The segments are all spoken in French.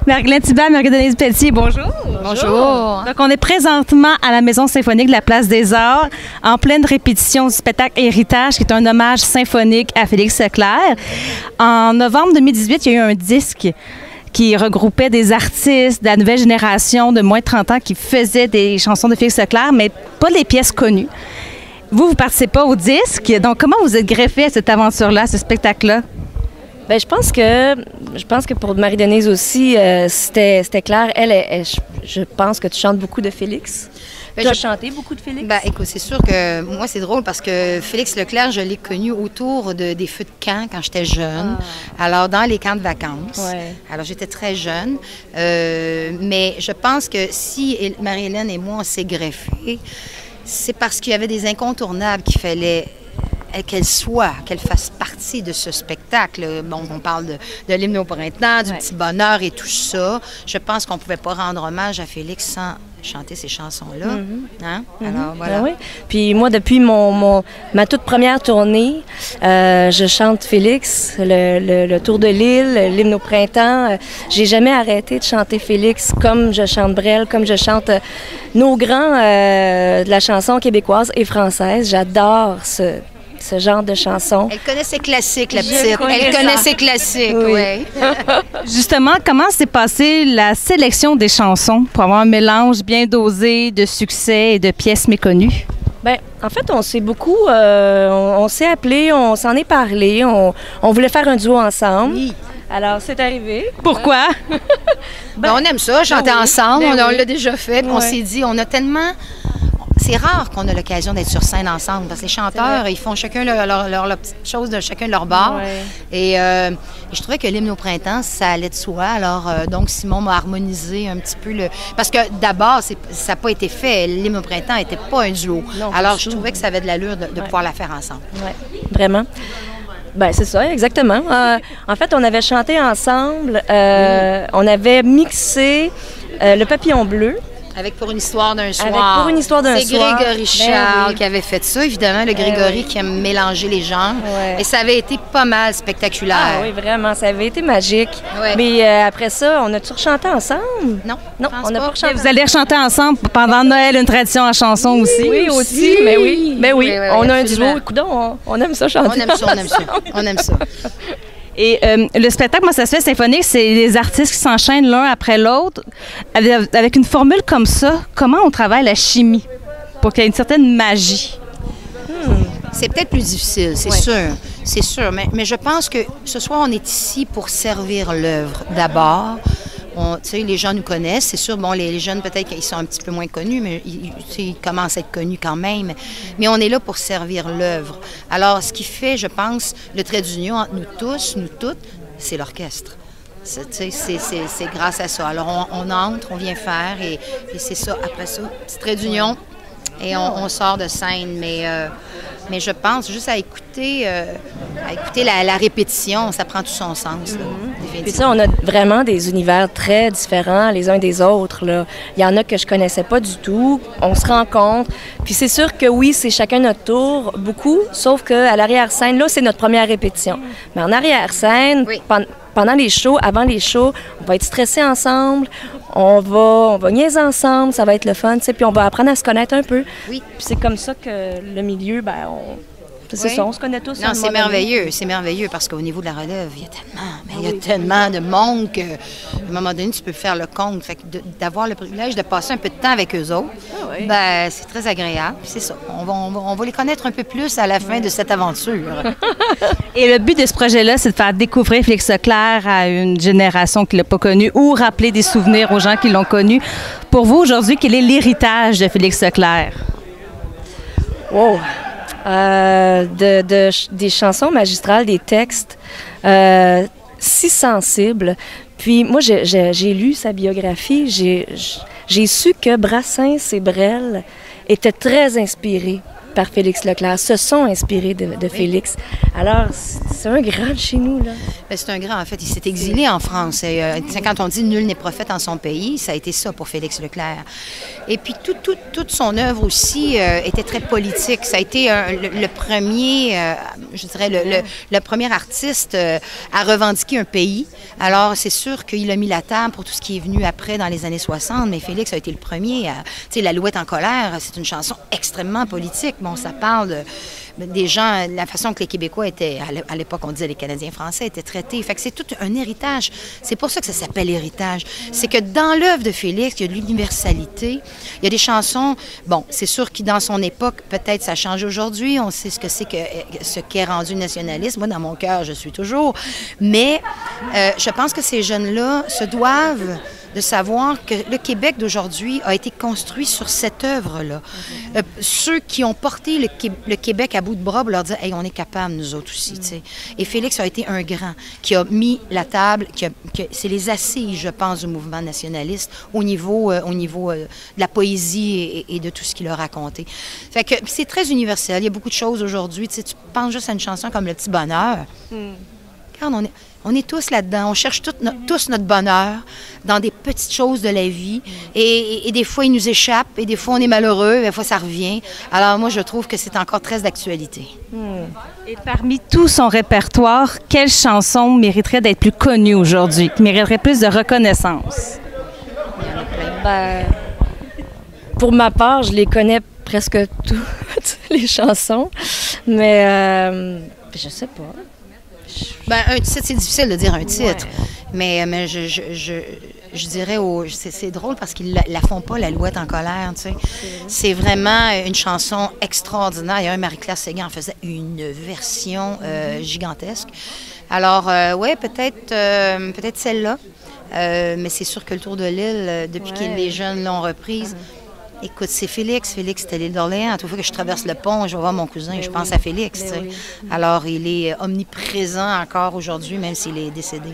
Marie-Glenn Thibert, Marie-Denise Pelletier, bonjour. Bonjour. Donc, on est présentement à la Maison symphonique de la Place des Arts, en pleine répétition du spectacle Héritage, qui est un hommage symphonique à Félix Leclerc. En novembre 2018, il y a eu un disque qui regroupait des artistes de la nouvelle génération de moins de 30 ans qui faisaient des chansons de Félix Leclerc, mais pas les pièces connues. Vous participez pas au disque, donc comment vous êtes greffé à cette aventure-là, à ce spectacle-là? Bien, je pense que pour Marie-Denise aussi, c'était clair. Je pense que tu chantes beaucoup de Félix. Tu as chanté beaucoup de Félix? Ben, écoute, c'est sûr que moi, c'est drôle parce que Félix Leclerc, je l'ai connu autour des feux de camp quand j'étais jeune. Alors, dans les camps de vacances. Ouais. Alors, j'étais très jeune. Mais je pense que si Marie-Hélène et moi, on s'est greffés, c'est parce qu'il y avait des incontournables qu'il fallait qu'elle fasse partie de ce spectacle. Bon, on parle de l'hymne au printemps, du petit bonheur et tout ça. Je pense qu'on ne pouvait pas rendre hommage à Félix sans chanter ces chansons-là. Hein? Alors, voilà. Ben oui. Puis moi, depuis ma toute première tournée, je chante Félix, le Tour de l'île, l'hymne au printemps. J'ai jamais arrêté de chanter Félix comme je chante Brel, comme je chante nos grands de la chanson québécoise et française. J'adore ce genre de chanson. Elle connaît ses classiques, la petite. Elle connaît ses classiques, oui. Justement, comment s'est passée la sélection des chansons pour avoir un mélange bien dosé de succès et de pièces méconnues? Bien, en fait, on s'est beaucoup... on s'est appelé, on s'en est parlé, on voulait faire un duo ensemble. Oui. Alors, c'est arrivé. Pourquoi? On aime ça, chanter ensemble, on l'a déjà fait, puis on s'est dit, on a tellement... C'est rare qu'on a l'occasion d'être sur scène ensemble, parce que les chanteurs, ils font chacun leur petite chose de chacun de leur bord. Ouais. Et je trouvais que l'hymne au printemps, ça allait de soi. Alors, donc, Simon m'a harmonisé un petit peu le... Parce que d'abord, ça n'a pas été fait. L'hymne au printemps n'était pas un duo. Non, alors, je trouvais que ça avait de l'allure de pouvoir la faire ensemble. Oui, vraiment. Bien, c'est ça, exactement. En fait, on avait chanté ensemble. On avait mixé Le Papillon bleu. Avec Pour une histoire d'un soir. Avec Pour une histoire d'un soir. C'est Grégory Charles qui avait fait ça, évidemment, le Grégory qui aime mélanger les genres. Et ça avait été pas mal spectaculaire. Ah oui, vraiment, ça avait été magique. Mais après ça, on a-tu rechanté ensemble? Non, on n'a pas rechanté. Vous allez rechanter ensemble pendant Noël, une tradition en chanson aussi? Oui, aussi, mais oui. On a un duo, coudonc, on aime ça chanter. On aime ça. Et le spectacle, moi, ça se fait symphonique, c'est les artistes qui s'enchaînent l'un après l'autre. Avec une formule comme ça, comment on travaille la chimie pour qu'il y ait une certaine magie? C'est peut-être plus difficile, c'est sûr. Mais je pense que ce soir, on est ici pour servir l'œuvre d'abord. Les gens nous connaissent, c'est sûr. Bon, les jeunes, peut-être qu'ils sont un petit peu moins connus, mais ils commencent à être connus quand même. Mais on est là pour servir l'œuvre. Alors, ce qui fait, je pense, le trait d'union entre nous tous, nous toutes, c'est l'orchestre. C'est grâce à ça. Alors, on entre, on vient faire, et c'est ça. Après ça, petit trait d'union, et on sort de scène. Mais je pense juste à écouter la répétition, ça prend tout son sens. Puis ça, on a vraiment des univers très différents les uns des autres. Là. Il y en a que je connaissais pas du tout. On se rencontre. Puis c'est sûr que oui, c'est chacun notre tour, beaucoup, sauf qu'à l'arrière-scène, là, c'est notre première répétition. Mais en arrière-scène, pendant les shows, avant les shows, on va être stressés ensemble, on va niaiser ensemble, ça va être le fun, puis on va apprendre à se connaître un peu. Oui. Puis c'est comme ça que le milieu, c'est ça, on se connaît tous. Non, c'est merveilleux parce qu'au niveau de la relève, il y a tellement de monde qu'à un moment donné, tu peux faire le compte. Fait que d'avoir le privilège de passer un peu de temps avec eux autres, c'est très agréable. C'est ça. On va les connaître un peu plus à la fin de cette aventure. Et le but de ce projet-là, c'est de faire découvrir Félix Leclerc à une génération qui ne l'a pas connu ou rappeler des souvenirs aux gens qui l'ont connu. Pour vous, aujourd'hui, quel est l'héritage de Félix Leclerc? Wow! Des chansons magistrales, des textes si sensibles. Puis moi, j'ai lu sa biographie, j'ai su que Brassens et Brel étaient très inspirés par Félix Leclerc, se sont inspirés de Félix. Alors, c'est un grand de chez nous, là. Bien, c'est un grand, en fait. Il s'est exilé en France. Et, quand on dit « nul n'est prophète en son pays », ça a été ça pour Félix Leclerc. Et puis, toute son œuvre aussi était très politique. Ça a été le premier, je dirais, le premier artiste à revendiquer un pays. Alors, c'est sûr qu'il a mis la table pour tout ce qui est venu après dans les années 60, mais Félix a été le premier. Tu sais, L'Alouette en colère, c'est une chanson extrêmement politique. Bon, ça parle des gens, la façon que les Québécois étaient, à l'époque, on disait les Canadiens français, étaient traités. Fait que c'est tout un héritage. C'est pour ça que ça s'appelle héritage. C'est que dans l'œuvre de Félix, il y a de l'universalité. Il y a des chansons, bon, c'est sûr que dans son époque, peut-être ça change aujourd'hui. On sait ce que c'est que ce qu'est rendu le nationalisme. Moi, dans mon cœur, je suis toujours. Mais je pense que ces jeunes-là se doivent de savoir que le Québec d'aujourd'hui a été construit sur cette œuvre-là. Ceux qui ont porté le Québec à bout de bras pour leur dire « Hey, on est capable, nous autres aussi. » Et Félix a été un grand qui a mis la table, c'est les assises, je pense, du mouvement nationaliste au niveau de la poésie et de tout ce qu'il a raconté. Fait que c'est très universel. Il y a beaucoup de choses aujourd'hui. Tu penses juste à une chanson comme « Le petit bonheur ». Regarde, on est tous là-dedans. On cherche tous notre bonheur dans des petites choses de la vie. Et des fois, il nous échappe. Et des fois, on est malheureux. Et des fois, ça revient. Alors, moi, je trouve que c'est encore très d'actualité. Et parmi tout son répertoire, quelle chanson mériterait d'être plus connue aujourd'hui, qui mériterait plus de reconnaissance? Ben, pour ma part, je les connais presque toutes, les chansons. Mais je sais pas. Ben, un titre, c'est difficile de dire un titre, mais je dirais, c'est drôle parce qu'ils la font pas, l'Alouette en colère, tu sais. C'est vraiment une chanson extraordinaire. D'ailleurs, Marie-Claire Séguin en faisait une version gigantesque. Alors, oui, peut-être celle-là, mais c'est sûr que le Tour de l'île, depuis que les jeunes l'ont reprise, écoute, c'est Félix. Félix, c'était l'île d'Orléans. À toute fois que je traverse le pont, je vais voir mon cousin et je pense à Félix. Alors, il est omniprésent encore aujourd'hui, même s'il est décédé.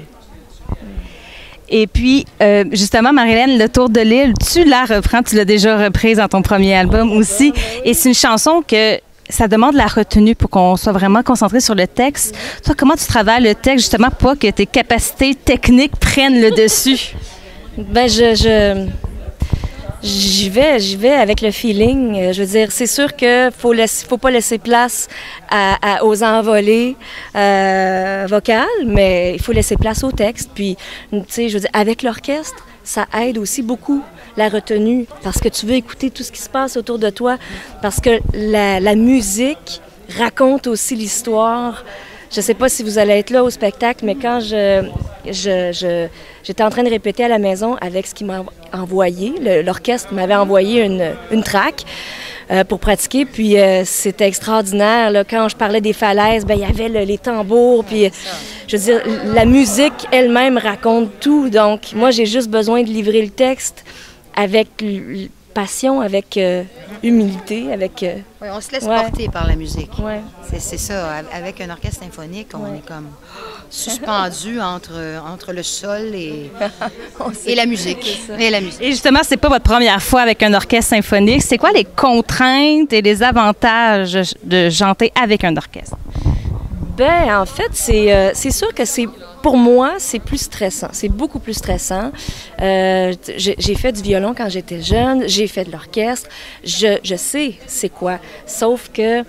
Et puis, justement, Marie-Hélène, Le Tour de l'île, tu la reprends, tu l'as déjà reprise dans ton premier album aussi. Et c'est une chanson que ça demande la retenue pour qu'on soit vraiment concentré sur le texte. Toi, comment tu travailles le texte, justement, pour pas que tes capacités techniques prennent le dessus? Bien, J'y vais avec le feeling. Je veux dire, c'est sûr qu'il faut pas laisser place aux envolées vocales, mais il faut laisser place au texte. Puis, tu sais, je veux dire, avec l'orchestre, ça aide aussi beaucoup la retenue parce que tu veux écouter tout ce qui se passe autour de toi, parce que la musique raconte aussi l'histoire. Je ne sais pas si vous allez être là au spectacle, mais quand j'étais en train de répéter à la maison avec ce qu'il m'a envoyé, l'orchestre m'avait envoyé une track pour pratiquer, puis c'était extraordinaire. Là, quand je parlais des falaises, bien, il y avait les tambours, puis je veux dire, la musique elle-même raconte tout. Donc, moi, j'ai juste besoin de livrer le texte avec passion, avec humilité, avec... Oui, on se laisse porter par la musique. Ouais. C'est ça. Avec un orchestre symphonique, on est comme suspendu entre le sol et la musique. Et justement, c'est pas votre première fois avec un orchestre symphonique. C'est quoi les contraintes et les avantages de chanter avec un orchestre? Bien, en fait, c'est sûr que pour moi, c'est plus stressant. C'est beaucoup plus stressant. J'ai fait du violon quand j'étais jeune. J'ai fait de l'orchestre. Je sais c'est quoi. Sauf que...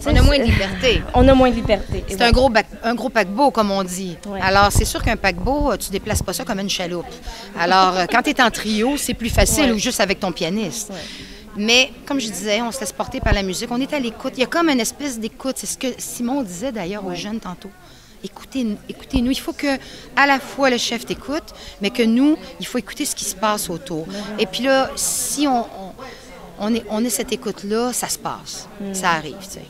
On a moins de liberté. On a moins de liberté. C'est un gros paquebot, comme on dit. Ouais. Alors, c'est sûr qu'un paquebot, tu déplaces pas ça comme une chaloupe. Alors, quand tu es en trio, c'est plus facile ou juste avec ton pianiste. Ouais. Mais, comme je disais, on se laisse porter par la musique. On est à l'écoute. Il y a comme une espèce d'écoute. C'est ce que Simon disait d'ailleurs aux jeunes tantôt. Écoutez-nous. Il faut que, à la fois, le chef t'écoute, mais que nous, il faut écouter ce qui se passe autour. Et puis là, si on est cette écoute-là, ça se passe. Ça arrive, tu sais.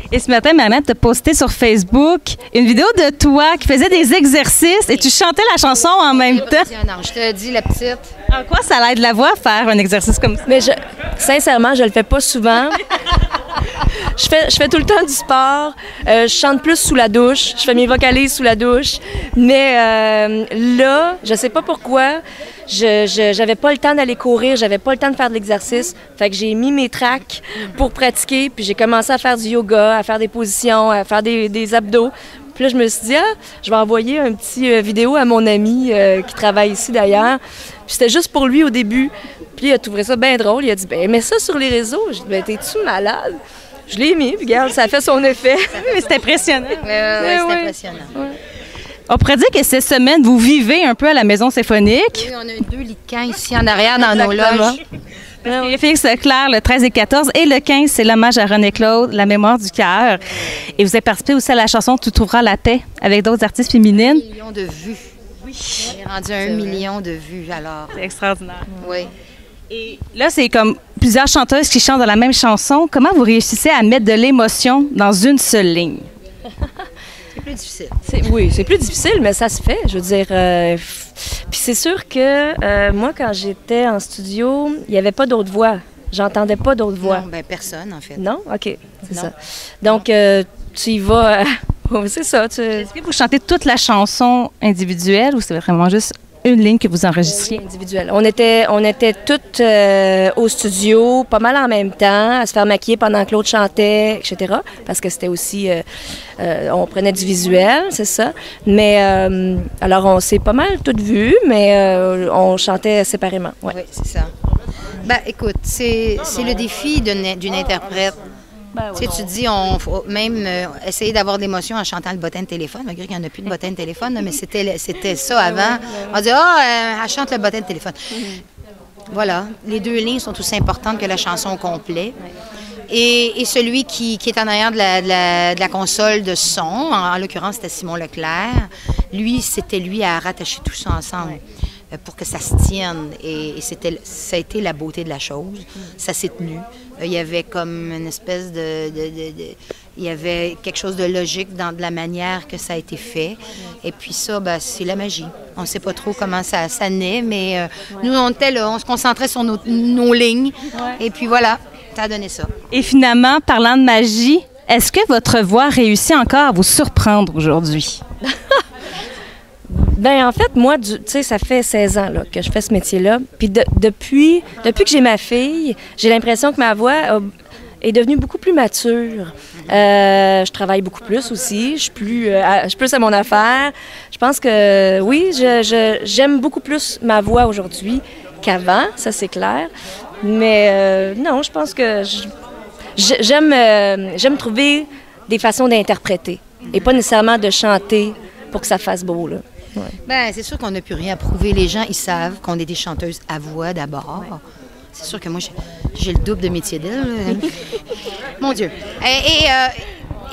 Et ce matin, Marie-Hélène t'a posté sur Facebook une vidéo de toi qui faisait des exercices et tu chantais la chanson en même temps. Je te dis, la petite. En quoi ça l'aide la voix à faire un exercice comme ça? Mais sincèrement, je le fais pas souvent. Je fais tout le temps du sport. Je chante plus sous la douche. Je fais mes vocalises sous la douche. Mais là, je sais pas pourquoi, j'avais pas le temps d'aller courir, j'avais pas le temps de faire de l'exercice. Fait que j'ai mis mes tracks pour pratiquer, puis j'ai commencé à faire du yoga, à faire des positions, à faire des abdos. Puis là, je me suis dit, je vais envoyer un petit vidéo à mon ami qui travaille ici d'ailleurs. Puis c'était juste pour lui au début. Puis il a trouvé ça bien drôle. Il a dit, ben mets ça sur les réseaux. J'ai dit, ben t'es-tu malade? Je l'ai mis, puis regarde, ça a fait son effet. Mais c'est impressionnant. Oui, c'est impressionnant. Ouais. On pourrait dire que cette semaine, vous vivez un peu à la Maison Symphonique. Oui, on a 2 lits de camp ici en arrière dans nos loges. Parce que Félix Leclerc, le 13 et 14, et le 15, c'est l'hommage à René Claude, la mémoire du cœur. Et vous avez participé aussi à la chanson « Tout trouvera la paix » avec d'autres artistes féminines. 1 million de vues. Oui. On est rendu à 1 million de vues, alors. C'est extraordinaire. Oui. Et là, c'est comme plusieurs chanteuses qui chantent dans la même chanson. Comment vous réussissez à mettre de l'émotion dans une seule ligne? C'est plus difficile. Oui, c'est plus difficile, mais ça se fait. Je veux dire, puis c'est sûr que moi, quand j'étais en studio, il n'y avait pas d'autres voix. J'entendais pas d'autres voix. Non, ben personne, en fait. Non? OK, c'est Non. ça. Donc, tu y vas... c'est ça. Est-ce que vous chantez toute la chanson individuelle ou c'est vraiment juste une ligne que vous enregistriez? Individuel. On était toutes au studio, pas mal en même temps, à se faire maquiller pendant que l'autre chantait, etc. Parce que c'était aussi... on prenait du visuel, c'est ça. Mais, alors, on s'est pas mal toutes vues, mais on chantait séparément. Ouais. Oui, c'est ça. Ben, écoute, c'est le défi d'une interprète. Ben, Tu sais, tu te dis, on faut même essayer d'avoir de l'émotion en chantant le bottin de téléphone, malgré qu'il n'y en a plus de bottin de téléphone, là, mais c'était ça avant. On dit, elle chante le bottin de téléphone. Voilà, les 2 lignes sont aussi importantes que la chanson au complet. Et celui qui est en arrière de la console de son, en l'occurrence, c'était Simon Leclerc, c'était lui à rattacher tout ça ensemble. Pour que ça se tienne. Et ça a été la beauté de la chose. Ça s'est tenu. Il y avait comme une espèce il y avait quelque chose de logique dans de la manière que ça a été fait. Et puis ça, ben, c'est la magie. On ne sait pas trop comment ça naît, mais nous, on était là, on se concentrait sur nos lignes. Et puis voilà, ça a donné ça. Et finalement, parlant de magie, est-ce que votre voix réussit encore à vous surprendre aujourd'hui? Ben en fait, moi, tu sais, ça fait 16 ans là, que je fais ce métier-là. Puis depuis que j'ai ma fille, j'ai l'impression que ma voix est devenue beaucoup plus mature. Je travaille beaucoup plus aussi. Je suis plus à mon affaire. Je pense que oui, j'aime beaucoup plus ma voix aujourd'hui qu'avant, ça c'est clair. Mais non, je pense que j'aime trouver des façons d'interpréter et pas nécessairement de chanter pour que ça fasse beau, là. Ouais. Bien, c'est sûr qu'on n'a plus rien à prouver. Les gens, ils savent qu'on est des chanteuses à voix d'abord. Ouais. C'est sûr que moi, j'ai le double de métier d'elle. Mon Dieu.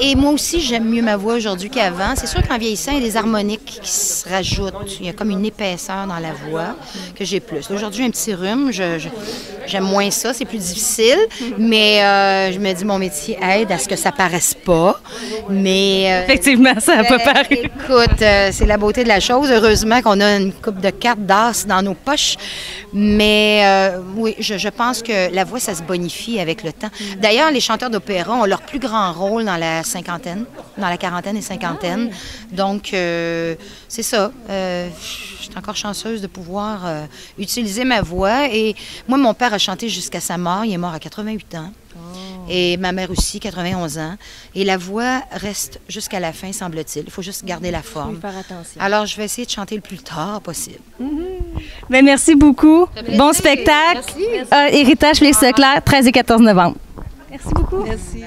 Et moi aussi, j'aime mieux ma voix aujourd'hui qu'avant. C'est sûr qu'en vieillissant, il y a des harmoniques qui se rajoutent. Il y a comme une épaisseur dans la voix que j'ai plus. Aujourd'hui, un petit rhume, j'aime moins ça, c'est plus difficile. Mais je me dis, mon métier aide à ce que ça paraisse pas. Mais effectivement, ça n'a pas paru. Écoute, c'est la beauté de la chose. Heureusement qu'on a une coupe de cartes d'as dans nos poches. Mais oui, je pense que la voix, ça se bonifie avec le temps. D'ailleurs, les chanteurs d'opéra ont leur plus grand rôle dans la quarantaine et cinquantaine. Donc, c'est ça. Je suis encore chanceuse de pouvoir utiliser ma voix. Et moi, mon père a chanté jusqu'à sa mort. Il est mort à 88 ans. Et ma mère aussi, 91 ans. Et la voix reste jusqu'à la fin, semble-t-il. Il faut juste garder la forme. Faire attention. Alors, je vais essayer de chanter le plus tard possible. Bien, merci beaucoup. Bon spectacle. Merci. Héritage Félix Leclerc, 13 et 14 novembre. Merci beaucoup. Merci.